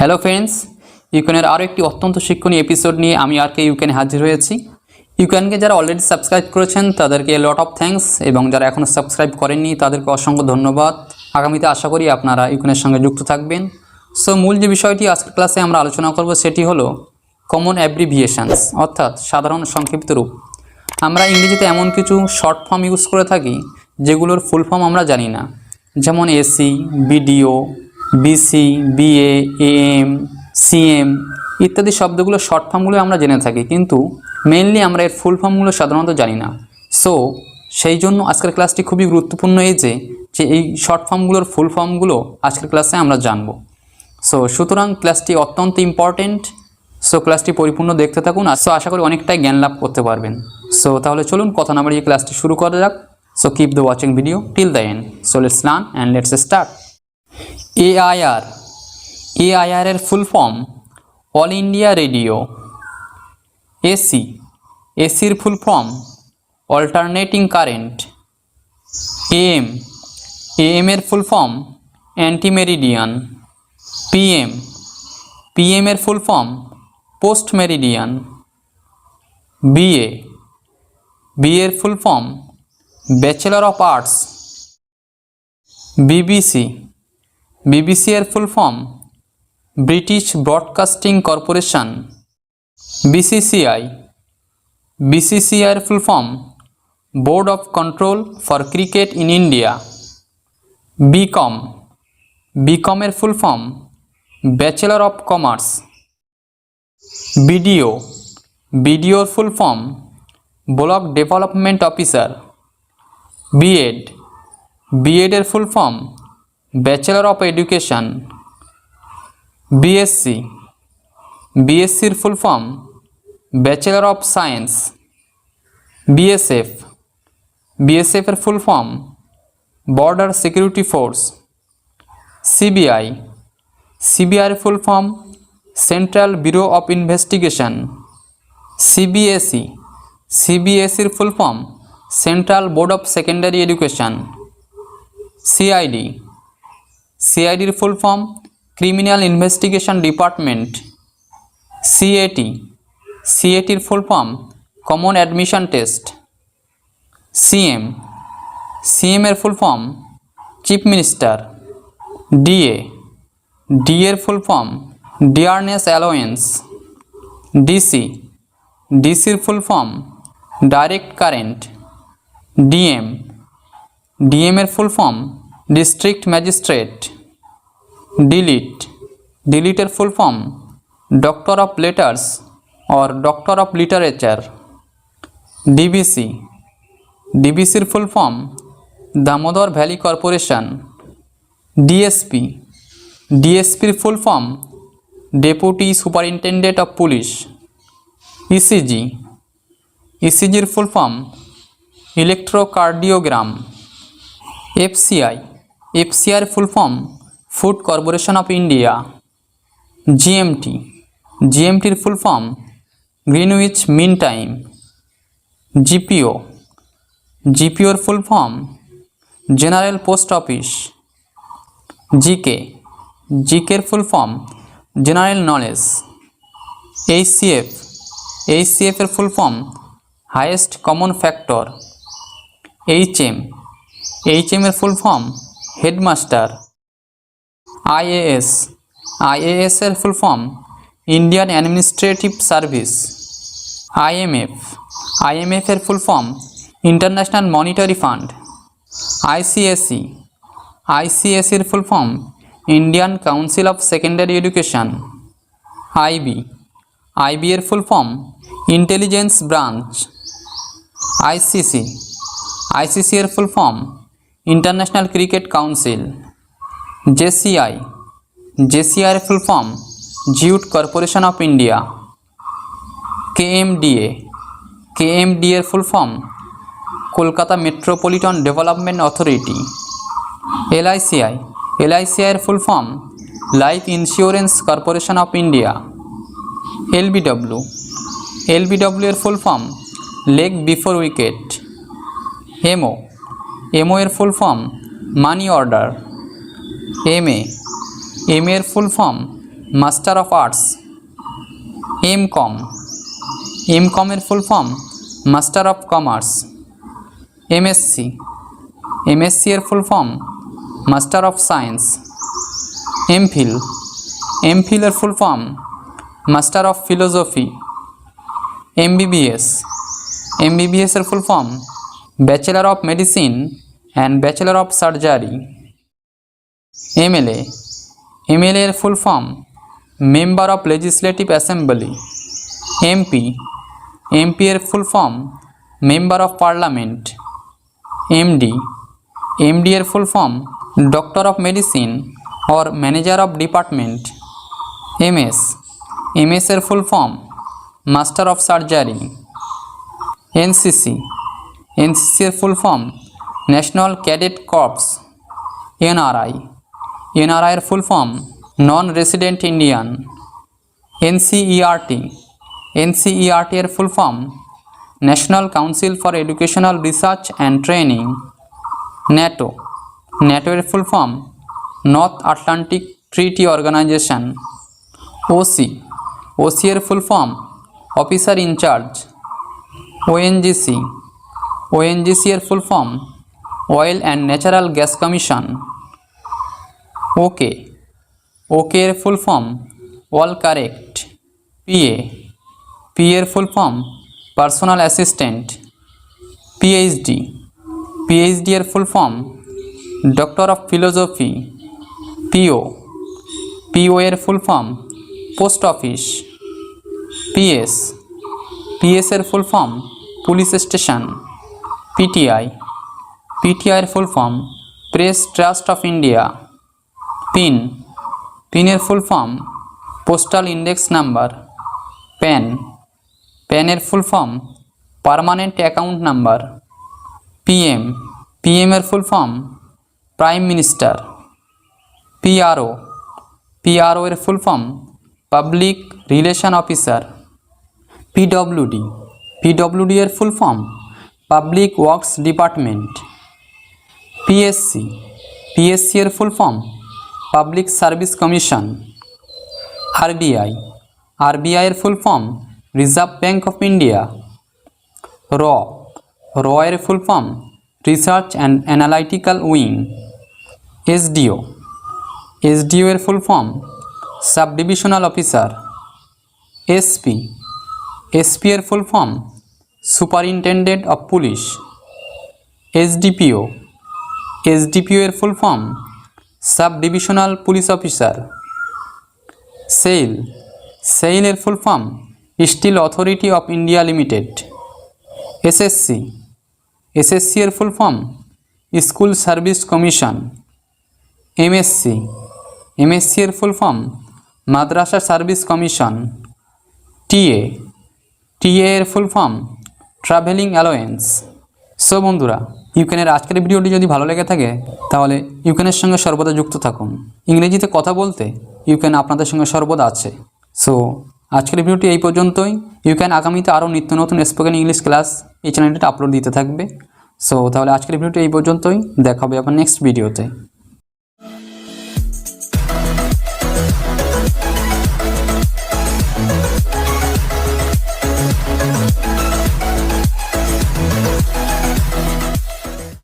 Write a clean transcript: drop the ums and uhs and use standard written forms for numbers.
Hello friends, ইউক্যানের আরও একটি অত্যন্ত শিক্ষণীয় এপিসোড নিয়ে আমি আর কে ইউক্যানে হাজির হয়েছি। ইউক্যানকে যারা অলরেডি সাবস্ক্রাইব করেছেন তাদেরকে লট অফ থ্যাঙ্কস, এবং যারা এখনও সাবস্ক্রাইব করেননি তাদেরকে অসংখ্য ধন্যবাদ। আগামীতে আশা করি আপনারা ইউক্যানের সঙ্গে যুক্ত থাকবেন। সো মূল যে বিষয়টি আজকের ক্লাসে আমরা আলোচনা করব সেটি হলো কমন অ্যাব্রিভিয়েশনস, অর্থাৎ সাধারণ সংক্ষিপ্ত রূপ। আমরা ইংরেজিতে এমন কিছু শর্ট ফর্ম ইউজ করে থাকি যেগুলোর ফুল ফর্ম আমরা জানি না, যেমন AC, BDO, BC, BA, AM, CM ইত্যাদি শব্দগুলো শর্ট ফর্মগুলো আমরা জেনে থাকি, কিন্তু মেইনলি আমরা এর ফুল ফর্মগুলো সাধারণত জানি না। সো সেই জন্য আজকের ক্লাসটি খুবই গুরুত্বপূর্ণ যে এই শর্ট ফর্মগুলোর ফুল ফর্মগুলো আজকের ক্লাসে আমরা জানব। সুতরাং ক্লাসটি অত্যন্ত ইম্পর্টেন্ট। ক্লাসটি পরিপূর্ণ দেখতে থাকুন। আশা করি অনেকটাই জ্ঞান লাভ করতে পারবেন। তাহলে চলুন কথা না বাড়িয়ে ক্লাসটি শুরু করা যাক। Keep the watching video till the end. Let's learn and let's start. AIR এর full form all India radio. এসির full form alternating current. AM এর full form ante meridian. PM এর full form post meridian. BA এর full form bachelor of arts. BBC এর full form British broadcasting corporation. BCCI এর full form board of control for cricket in India. BCom এর full form bachelor of commerce. বিডিওর full form block development officer. BEd এর full form bachelor of education. বিএসসির full form bachelor of science. BSF এর full form border security force. CBI এর full form central bureau of investigation. সিবিএসইর full form central board of secondary education. সিআইডির full form criminal investigation department. সিএটির full form common admission test. CM এর full form chief minister. DA এর full form dearness allowance. ডিসির full form direct current. DM এর full form district magistrate. ডিলিটের full form doctor of letters or doctor of literature. ডিবিসির full form Damodar valley corporation. ডিএসপির full form deputy superintendent of police. ইসিজির full form electrocardiogram. এফসিআইয়ের full form food corporation of India. জিএমটির full form Greenwich mean time. জিপিওর full form general post office. জিকের full form general knowledge. HCF এর full form highest common factor. HM এর full form headmaster. IAS এর full form Indian administrative service. IMF এর full form international monetary fund. আইসিএসির full form Indian council of secondary education. IB এর full form intelligence branch. ICC এর full form international cricket council. JCI এর full form jute corporation of India. KMD এর full form Kolkata metropolitan development authority. LIC এর full form life insurance corporation of India. LBW এর full form leg before wicket. এমও এর full form money order. MA এর full form master of arts. MCom, এম.কমের full form master of commerce. MSc, MSc এর full form master of science. MPhil, MPhil এর full form master of philosophy. MBBS, MBBS এর full form bachelor of medicine and bachelor of surgery. MLA, MLA এর full form member of legislative assembly. MP, MP এর full form member of parliament. MD, MD এর full form doctor of medicine or manager of department. MS, MS এর full form master of surgery. NCC, NCC এর full form national cadet corps. NRI, NRI এর full form non resident Indian. NCERT, NCERT এর full form national council for educational research and training. NATO, NATO এর full form north Atlantic treaty organisation. OC, OC এর full form officer in charge. ONGC, ONGC এর full form oil and natural gas commission. OK, ওকে এর full form all correct. PA, PA এর full form personal assistant. PhD, PhD এর full form doctor of philosophy. PO, PO এর full form post office. PS, PS এর full form police station. PTI, PTI এর full form press trust of India. PIN, PIN এর full form postal index number. PAN, PAN এর full form permanent account number. PM, PM এর full form prime minister. PRO, PRO এর full form public relation officer. PWD, PWD এর full form public works department. PSC, PSC এর full form public service commission. RBI, RBI এর full form reserve bank of India. র, র এর full form research and analytical wing. SDO, SDO এর full form sub divisional officer. SP, SP এর full form superintendent of police. SDPO, SDPO এর full form sub divisional police officer. SAIL, SAIL এর full form steel authority of India limited. SSC, SSC এর full form school service commission. MSC, MSc এর full form Madrasa service commission. TA, TA এর full form travelling allowance. So বন্ধুরা, ইউক্রেনের আজকের ভিডিওটি যদি ভালো লেগে থাকে তাহলে ইউক্রেনের সঙ্গে সর্বদা যুক্ত থাকুন। ইংরেজিতে কথা বলতে ইউক্রেন আপনাদের সঙ্গে সর্বদা আছে। সো আজকের ভিডিওটি এই পর্যন্তই। ইউক্রেন আগামীতে আরও নিত্য নতুন স্পোকেন ইংলিশ ক্লাস এই চ্যানেলটিতে আপলোড দিতে থাকবে। সো তাহলে আজকের ভিডিওটি এই পর্যন্তই, দেখা হবে আবার নেক্সট ভিডিওতে।